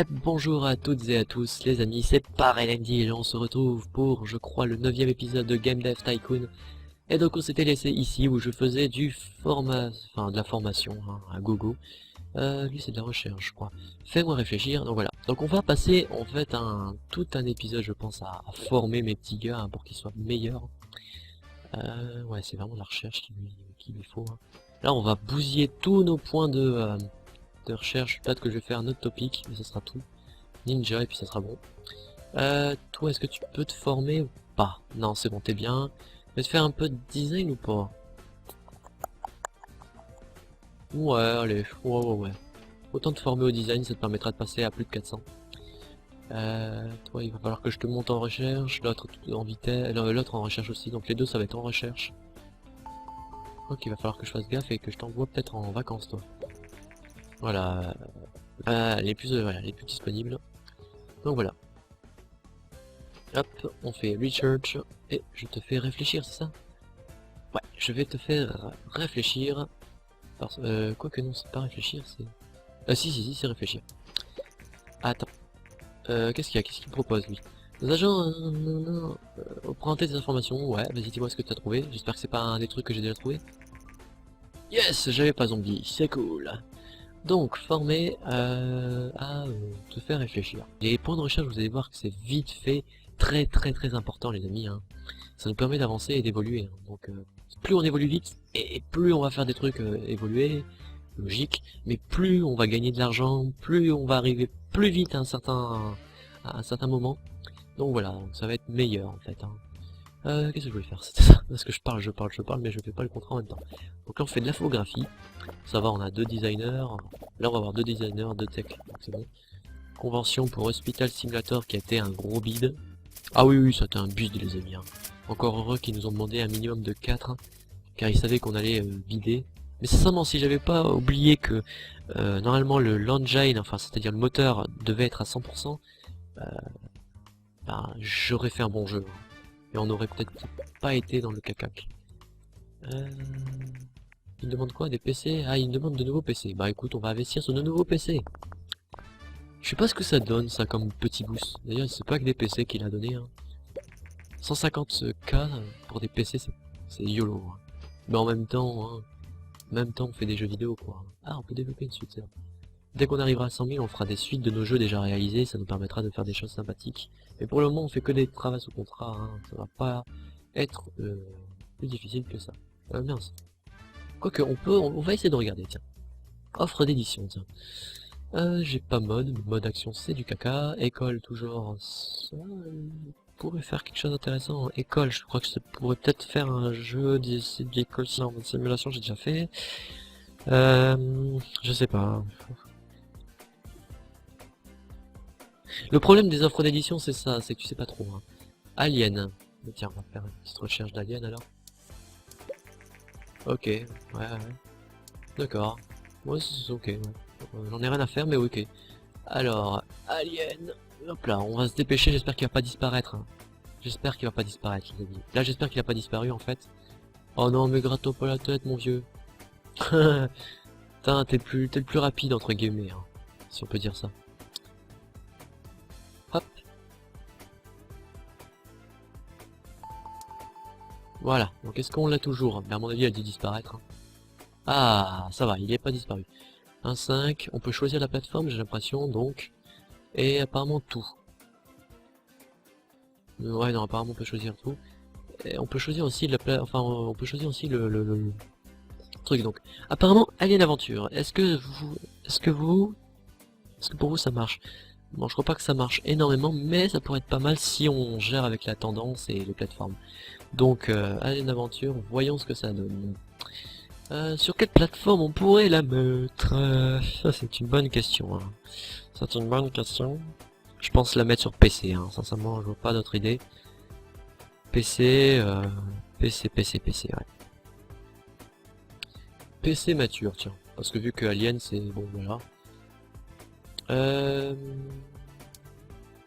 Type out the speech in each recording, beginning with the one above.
Bonjour à toutes et à tous les amis, c'est Parelendy et on se retrouve pour, je crois, le 9e épisode de Game Dev Tycoon. Et donc on s'était laissé ici où je faisais de la formation, hein, à gogo. Lui c'est de la recherche, je crois. Fais-moi réfléchir, donc voilà. Donc on va passer en fait tout un épisode, je pense, à former mes petits gars, hein, pour qu'ils soient meilleurs. Ouais, c'est vraiment de la recherche qu'il lui faut, hein. Là on va bousiller tous nos points de recherche. Peut-être que je vais faire un autre topic, mais ça sera tout. Ninja, et puis ça sera bon. Toi, est-ce que tu peux te former ou pas? Non, c'est bon, t'es bien. Tu vas te faire un peu de design ou pas? Ouais, allez, ouais. Autant te former au design, ça te permettra de passer à plus de 400. Toi, il va falloir que je te monte en recherche, l'autre en vitesse, l'autre en recherche aussi, donc les deux ça va être en recherche. Donc il va falloir que je fasse gaffe et que je t'envoie peut-être en vacances, toi. Voilà, voilà, les plus disponibles. Donc voilà. Hop, on fait research et je te fais réfléchir, c'est ça? Ouais, je vais te faire réfléchir. Quoique non, c'est pas réfléchir, c'est... Ah si, c'est réfléchir. Attends, qu'est-ce qu'il y a? Qu'est-ce qu'il propose, lui? Nos agents, présenter des informations, ouais, vas-y, dis-moi ce que tu as trouvé. J'espère que c'est pas un des trucs que j'ai déjà trouvé. Yes, j'avais pas zombie, c'est cool. Donc, former à te faire réfléchir. Les points de recherche, vous allez voir que c'est vite fait, très important, les amis, hein. Ça nous permet d'avancer et d'évoluer, hein. Donc, plus on évolue vite, et plus on va faire des trucs évoluer, logique, mais plus on va gagner de l'argent, plus on va arriver plus vite à un certain moment. Donc voilà, donc ça va être meilleur en fait, hein. Qu'est-ce que je voulais faire? C'était ça, parce que je parle, mais je fais pas le contrat en même temps. Donc là on fait de l'infographie, ça va, on a deux designers, là on va avoir deux designers, deux tech, donc c'est bon. Convention pour Hospital Simulator qui a été un gros bide. Ah oui, ça a été un bide les amis, hein. Encore heureux qu'ils nous ont demandé un minimum de 4, car ils savaient qu'on allait bider. Mais sincèrement, si j'avais pas oublié que normalement l'engine, enfin c'est-à-dire le moteur, devait être à 100%, ben, j'aurais fait un bon jeu, hein. Et on aurait peut-être pas été dans le cacac. Il demande quoi? Des PC? Ah, il demande de nouveaux PC. Bah écoute, on va investir sur de nouveaux PC. Je sais pas ce que ça donne, ça, comme petit boost. D'ailleurs, c'est pas que des PC qu'il a donné, hein. 150K pour des PC, c'est YOLO, hein. Mais en même temps, hein, on fait des jeux vidéo, quoi. Ah, on peut développer une suite, ça. Dès qu'on arrivera à 100 000, on fera des suites de nos jeux déjà réalisés, ça nous permettra de faire des choses sympathiques. Mais pour le moment, on fait que des travaux sous contrat, hein. Ça va pas être plus difficile que ça. Mince. Quoique, on va essayer de regarder, tiens. Offre d'édition, tiens. J'ai pas mode action c'est du caca, école toujours, ça pourrait faire quelque chose d'intéressant. École, je crois que ça pourrait peut-être faire un jeu d'école en mode simulation, j'ai déjà fait. Je sais pas. Le problème des offres d'édition c'est ça, c'est que tu sais pas trop, hein. Alien. Mais tiens, on va faire une petite recherche d'Alien alors. Ok, ouais. D'accord. Ouais, c'est ok, ouais. J'en ai rien à faire, mais ok. Alors, Alien. Hop là, on va se dépêcher, j'espère qu'il va pas disparaître, hein. J'espère qu'il va pas disparaître, les amis. Là, j'espère qu'il a pas disparu, en fait. Oh non, mais gratte-toi pas la tête, mon vieux. Putain, t'es le plus rapide, entre guillemets, hein, si on peut dire ça. Hop. Voilà, donc est-ce qu'on l'a toujours? Mais à mon avis, elle a dû disparaître, hein. Ah, ça va, il est pas disparu. 1.5, on peut choisir la plateforme, j'ai l'impression, donc... Et apparemment tout. Ouais, non, apparemment on peut choisir tout. Et on peut choisir aussi on peut choisir aussi le truc, donc. Apparemment, Alien Aventure, est-ce que pour vous ça marche? Bon, je crois pas que ça marche énormément, mais ça pourrait être pas mal si on gère avec la tendance et les plateformes. Donc, Alien Aventure, voyons ce que ça donne. Sur quelle plateforme on pourrait la mettre? Ça c'est une bonne question, hein. C'est une bonne question. Je pense la mettre sur PC, hein. Sincèrement, je vois pas d'autre idée. PC, PC, ouais. PC mature, tiens. Parce que vu que Alien, c'est... Bon, voilà.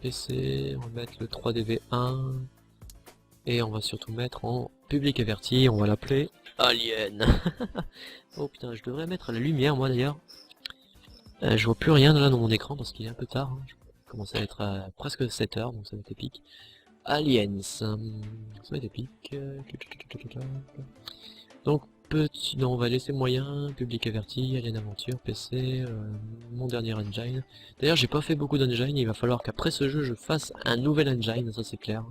PC, on va mettre le 3DV1. Et on va surtout mettre en public averti, on va l'appeler Alien. Oh putain, je devrais mettre la lumière, moi, d'ailleurs. Je vois plus rien là dans mon écran parce qu'il est un peu tard. Hein. Je commence à être à presque 7 heures, donc ça va être épique. Aliens, ça va être épique. Donc petit, non, on va laisser moyen, public averti, Alien Aventure, PC, mon dernier engine. D'ailleurs j'ai pas fait beaucoup d'engine, il va falloir qu'après ce jeu je fasse un nouvel engine, ça c'est clair.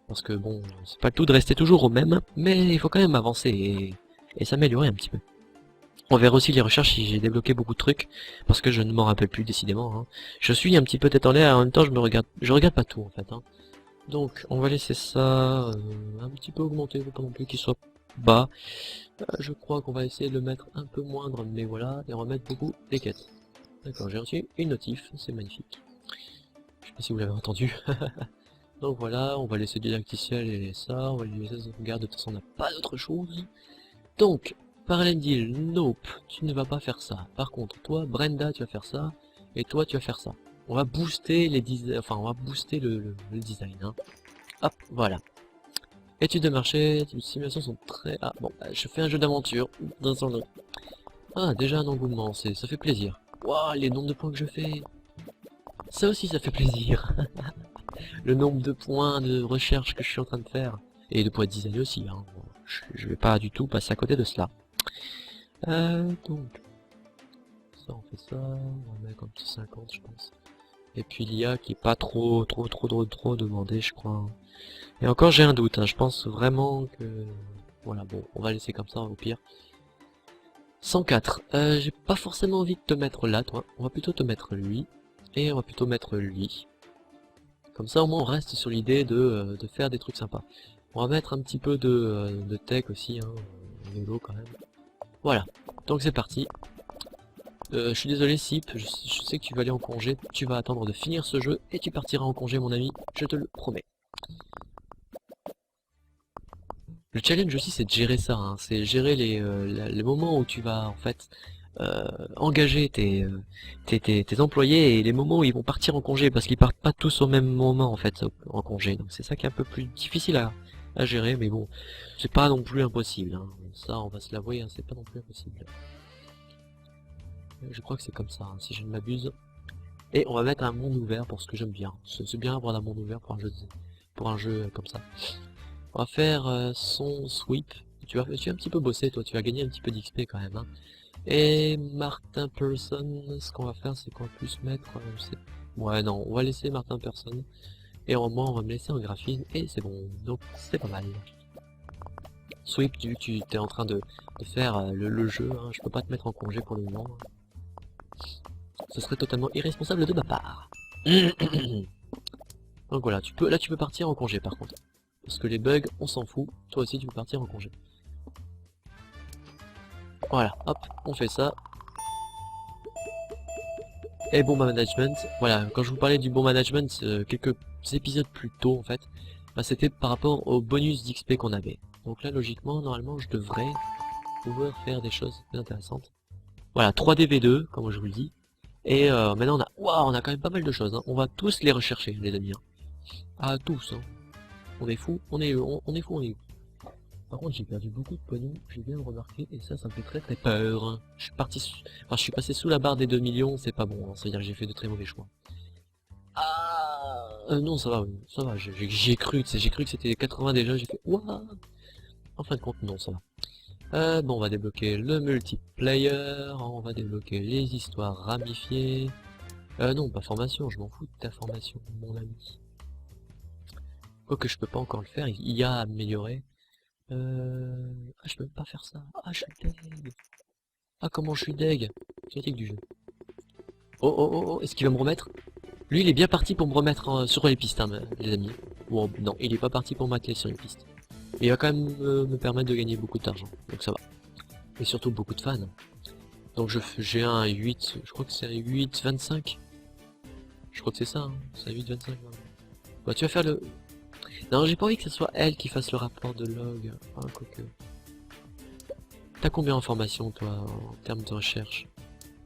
Parce que bon, c'est pas le tout de rester toujours au même, mais il faut quand même avancer et s'améliorer un petit peu. On verra aussi les recherches si j'ai débloqué beaucoup de trucs, parce que je ne m'en rappelle plus décidément. Hein. Je suis un petit peu tête en l'air, en même temps je regarde pas tout en fait. Hein. Donc on va laisser ça un petit peu augmenter, faut pas non plus qu'il soit bas. Je crois qu'on va essayer de le mettre un peu moindre, mais voilà, et on va mettre beaucoup les quêtes. D'accord, j'ai reçu une notif, c'est magnifique. Je sais pas si vous l'avez entendu. Donc voilà, on va laisser didacticiel et ça, on va lui laisser sauvegarde, de toute façon on n'a pas d'autre chose. Donc, parallèle deal, nope, tu ne vas pas faire ça. Par contre, toi, Brenda, tu vas faire ça, et toi, tu vas faire ça. On va booster les enfin, on va booster le design. Hein. Hop, voilà. Études de marché, les simulations sont très... Ah, bon, je fais un jeu d'aventure. Ah, déjà un engouement, ça fait plaisir. Waouh, les nombres de points que je fais. Ça aussi, ça fait plaisir. Le nombre de points de recherche que je suis en train de faire. Et de points de design aussi, hein. Je vais pas du tout passer à côté de cela. Donc... Ça, on fait ça, on va mettre un petit 50, je pense. Et puis l'IA qui est pas trop demandé, je crois. Et encore, j'ai un doute, hein. Je pense vraiment que... Voilà, bon, on va laisser comme ça, au pire. 104. J'ai pas forcément envie de te mettre là, toi. On va plutôt te mettre lui. Et on va plutôt mettre lui. Comme ça, au moins, on reste sur l'idée de faire des trucs sympas. On va mettre un petit peu de tech aussi, hein. Vélo quand même. Voilà. Donc c'est parti. Je suis désolé, Sip. Je sais que tu vas aller en congé. Tu vas attendre de finir ce jeu et tu partiras en congé, mon ami. Je te le promets. Le challenge aussi, c'est de gérer ça. Hein. C'est gérer les moments où tu vas, en fait, engager tes employés et les moments où ils vont partir en congé parce qu'ils partent pas tous au même moment en fait en congé. Donc c'est ça qui est un peu plus difficile à gérer, mais bon, c'est pas non plus impossible. Hein. Ça, on va se l'avouer, hein, c'est pas non plus impossible. Je crois que c'est comme ça, hein, si je ne m'abuse. Et on va mettre un monde ouvert pour ce que j'aime bien. C'est bien avoir un monde ouvert pour un jeu comme ça. On va faire son sweep. Tu vas un petit peu bosser, toi. Tu vas gagner un petit peu d'XP quand même. Hein. Et Martin Person, ce qu'on va faire, c'est qu'on va plus mettre... ouais, non, on va laisser Martin Person. Et au moins, on va me laisser un graphisme. Et c'est bon. Donc, c'est pas mal. Sweep, tu es en train de faire le jeu. Hein. Je peux pas te mettre en congé pour le moment. Ce serait totalement irresponsable de ma part. Donc voilà, là tu peux partir en congé par contre. Parce que les bugs, on s'en fout. Toi aussi tu peux partir en congé. Voilà, hop, on fait ça. Et bon management, voilà, quand je vous parlais du bon management, quelques épisodes plus tôt en fait, bah, c'était par rapport au bonus d'XP qu'on avait. Donc là logiquement, normalement je devrais pouvoir faire des choses plus intéressantes. Voilà, 3DV2, comme je vous le dis. Et maintenant on a quand même pas mal de choses, hein. On va tous les rechercher les amis. Hein. Ah tous, hein. On est fou, on est fou, on est fou. Par contre j'ai perdu beaucoup de pognon, j'ai bien remarqué, et ça me fait très peur. Hein. Je suis parti, enfin je suis passé sous la barre des 2 millions, c'est pas bon, hein. Ça veut dire que j'ai fait de très mauvais choix. Ah non ça va, j'ai cru que c'était 80 déjà, j'ai fait ouah. En fin de compte non ça va. Bon on va débloquer le multiplayer, on va débloquer les histoires ramifiées. Non pas formation, je m'en fous de ta formation mon ami. Quoique je peux pas encore le faire, il y a à améliorer. Ah, je peux même pas faire ça. Ah, je suis deg. Ah, comment je suis deg. Critique du jeu. Oh, est-ce qu'il va me remettre? Lui, il est bien parti pour me remettre sur les pistes, hein, les amis. Bon, non, il est pas parti pour m'atteler sur les pistes. Mais il va quand même me permettre de gagner beaucoup d'argent, donc ça va. Et surtout beaucoup de fans. Donc j'ai un 8, je crois que c'est un 8,25. Je crois que c'est ça, hein. C'est un 8,25. Bah, tu vas faire le... Non, j'ai pas envie que ce soit elle qui fasse le rapport de log. Ah, quoique. T'as combien en formation, toi, en termes de recherche?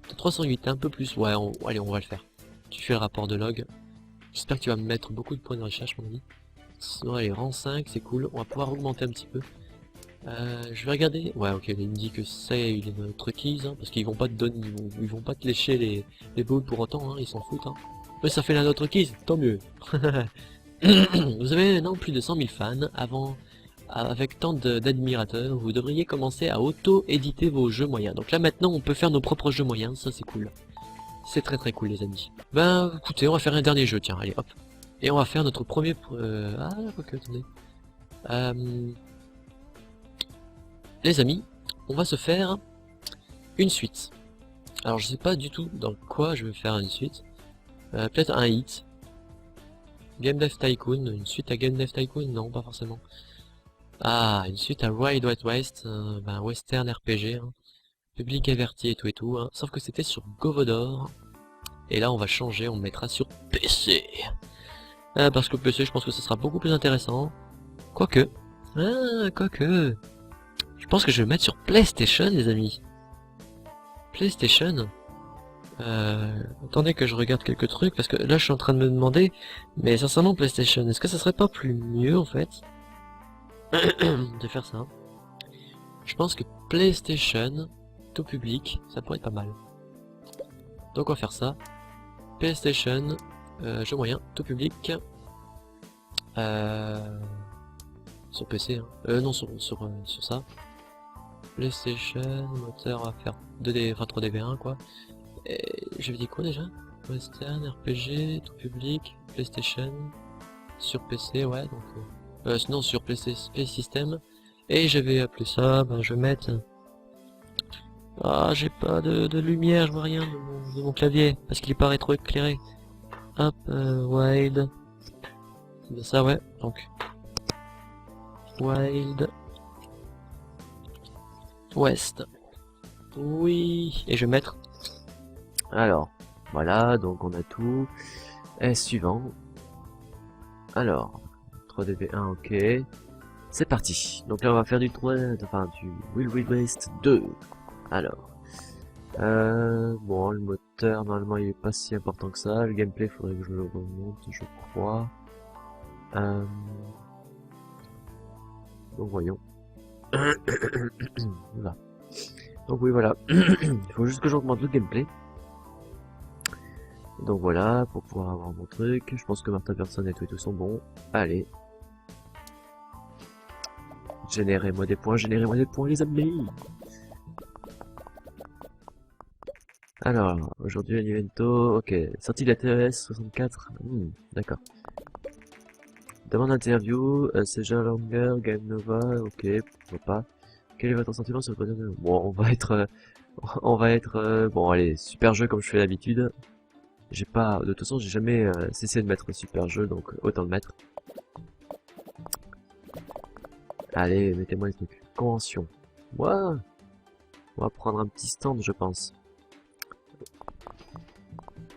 T'as 308, t'as un peu plus. Ouais, allez, on va le faire. Tu fais le rapport de log. J'espère que tu vas me mettre beaucoup de points de recherche, mon ami. Allez, rang 5, c'est cool. On va pouvoir augmenter un petit peu. Je vais regarder. Ouais, ok, il me dit que c'est notre keys, hein, parce qu'ils vont pas te donner, ils vont pas te lécher les boules pour autant, hein, ils s'en foutent. Hein. Mais ça fait la notre keys, tant mieux. Vous avez maintenant plus de 100 000 fans. Avec tant d'admirateurs, vous devriez commencer à auto-éditer vos jeux moyens. Donc là maintenant, on peut faire nos propres jeux moyens, ça c'est cool. C'est très très cool les amis. Ben écoutez, on va faire un dernier jeu, tiens, allez hop. Et on va faire notre premier... Ah, quoique, attendez. Les amis, on va se faire une suite. Alors je sais pas du tout dans quoi je vais faire une suite. Peut-être un hit. Game Dev Tycoon, une suite à Game Dev Tycoon? Non, pas forcément. Ah, une suite à Wild Wild West, ben western RPG, hein. Public averti et tout, hein. Sauf que c'était sur Govodor. Et là on va changer, on mettra sur PC. Parce que PC je pense que ce sera beaucoup plus intéressant. Quoique. Ah, quoique. Je pense que je vais mettre sur PlayStation les amis. PlayStation. Attendez que je regarde quelques trucs, parce que là je suis en train de me demander, mais sincèrement PlayStation, est-ce que ça serait pas plus mieux en fait de faire ça? Je pense que PlayStation, tout public, ça pourrait être pas mal. Donc on va faire ça. PlayStation, jeu moyen, tout public. Sur PC, hein. Non, sur ça. PlayStation, moteur, on va faire 2D, enfin 3DV1 quoi. Et j'avais dit quoi déjà? Western, RPG, tout public, PlayStation, sur PC, ouais, donc... sinon sur PC System. Et j'avais appelé ça, ben je vais mettre... Ah, j'ai pas de lumière, je vois rien de mon clavier, parce qu'il est pas rétro-éclairé. Hop, Wild. C'est bien ça, ouais, donc... Wild... West. Oui, et je vais mettre... Alors, voilà, donc on a tout. Et suivant. Alors, 3DV1, ok. C'est parti. Donc là on va faire du 3, enfin du Wild Wild West 2. Alors, bon, le moteur normalement il est pas si important que ça. Le gameplay faudrait que je le remonte, je crois. Donc voyons. Voilà. Donc oui voilà. Il faut juste que j'augmente le gameplay. Donc voilà, pour pouvoir avoir mon truc. Je pense que Martha Persson et tout sont bons. Allez. Générez-moi des points les amis. Alors, aujourd'hui un evento, ok. Sortie de la TES 64, d'accord. Demande d'interview, Seja Longer, Game Nova, ok, pourquoi pas. Quel est votre sentiment sur le projet de... Bon, on va être, bon allez, super jeu comme je fais d'habitude. J'ai pas, de toute façon j'ai jamais cessé de mettre super jeu, donc autant le mettre. Allez, mettez-moi les trucs. Convention. Ouah. On va prendre un petit stand, je pense.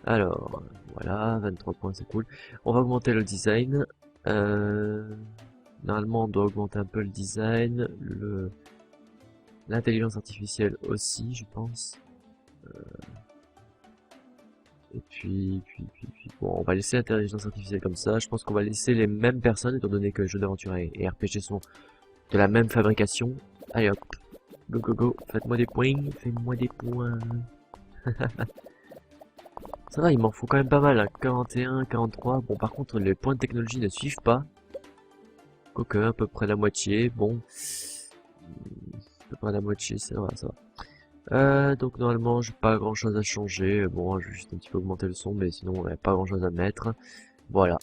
Alors, voilà, 23 points, c'est cool. On va augmenter le design. Normalement, on doit augmenter un peu le design. L'intelligence artificielle aussi, je pense. Et puis, bon, on va laisser l'intelligence artificielle comme ça. Je pense qu'on va laisser les mêmes personnes, étant donné que jeux d'aventure et RPG sont de la même fabrication. Allez hop, go go go, faites-moi des points, faites-moi des points. Ça va, il m'en faut quand même pas mal, hein. 41, 43. Bon, par contre, les points de technologie ne suivent pas. Quoique, à peu près la moitié. Bon, à peu près la moitié, ça va, ça va. Donc normalement, j'ai pas grand chose à changer. Bon, je vais juste un petit peu augmenter le son, mais sinon, il n'y a pas grand chose à mettre. Voilà.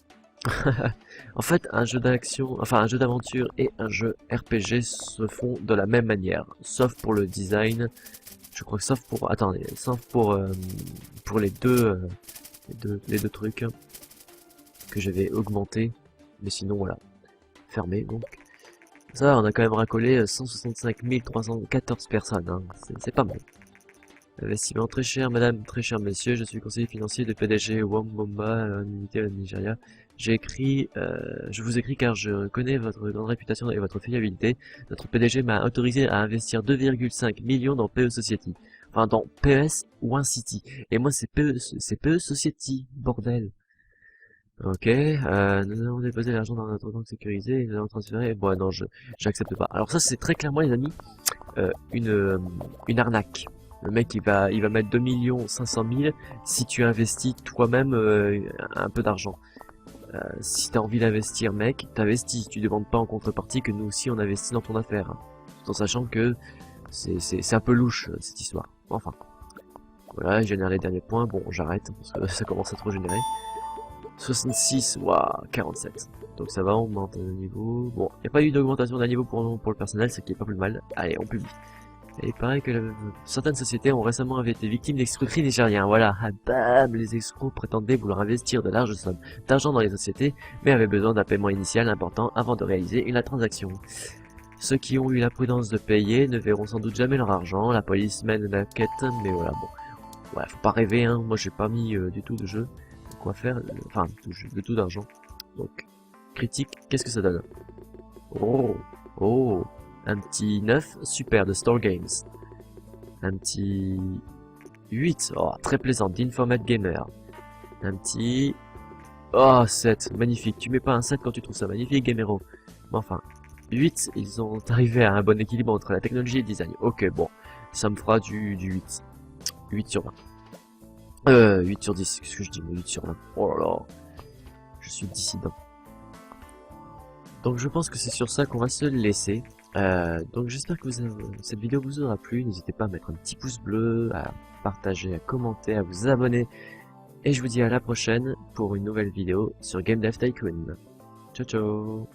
En fait, un jeu d'action, enfin un jeu d'aventure et un jeu RPG se font de la même manière, sauf pour le design. Je crois que sauf pour, attendez, sauf pour les deux trucs que j'avais augmenté, mais sinon voilà, fermé donc. Ça va, on a quand même racolé 165 314 personnes, hein. C'est pas mal. Investissement très cher, madame, très cher monsieur, je suis conseiller financier de PDG Wambomba, unité au Nigeria. Je vous écris car je connais votre grande réputation et votre fiabilité. Notre PDG m'a autorisé à investir 2,5 millions dans PE Society. Enfin, dans PS One City. Et moi, c'est PE Society, bordel. Ok, nous allons déposer l'argent dans notre banque sécurisée et nous allons transférer. Bon, non, j'accepte pas. Alors ça, c'est très clairement, les amis, euh, une, euh, une arnaque. Le mec, il va mettre 2 500 000 si tu investis toi-même un peu d'argent. Si t'as envie d'investir, mec, t'investis. Tu demandes pas en contrepartie que nous aussi on investit dans ton affaire, hein. Tout en sachant que c'est un peu louche cette histoire. Enfin, voilà, je génère les derniers points. Bon, j'arrête parce que ça commence à trop générer. 66, waouh, 47. Donc ça va, on augmente le niveau. Bon, il n'y a pas eu d'augmentation d'un niveau pour le personnel, ce qui est pas plus mal. Allez, on publie. Et il paraît que certaines sociétés ont récemment été victimes d'escroqueries nigériens. Voilà, ah, bam, les escrocs prétendaient vouloir investir de larges sommes d'argent dans les sociétés, mais avaient besoin d'un paiement initial important avant de réaliser une transaction. Ceux qui ont eu la prudence de payer ne verront sans doute jamais leur argent. La police mène la quête, mais voilà, bon. Ouais, faut pas rêver, hein. Moi, j'ai pas mis du tout de jeu. Quoi faire, enfin, de tout d'argent. Donc, critique, qu'est-ce que ça donne? Oh, oh, un petit 9, super, de Store Games. Un petit 8, oh, très plaisant, d'Informat Gamer. Un petit... Oh, 7, magnifique. Tu mets pas un 7 quand tu trouves ça magnifique, Gamero. Mais enfin, 8, ils ont arrivé à un bon équilibre entre la technologie et le design. Ok, bon, ça me fera du 8. 8 sur 20. 8 sur 10, qu'est-ce que je dis? 8 sur 20. Oh là là, je suis dissident. Donc je pense que c'est sur ça qu'on va se laisser. Donc j'espère que cette vidéo vous aura plu. N'hésitez pas à mettre un petit pouce bleu, à partager, à commenter, à vous abonner. Et je vous dis à la prochaine pour une nouvelle vidéo sur Game Dev Tycoon. Ciao ciao.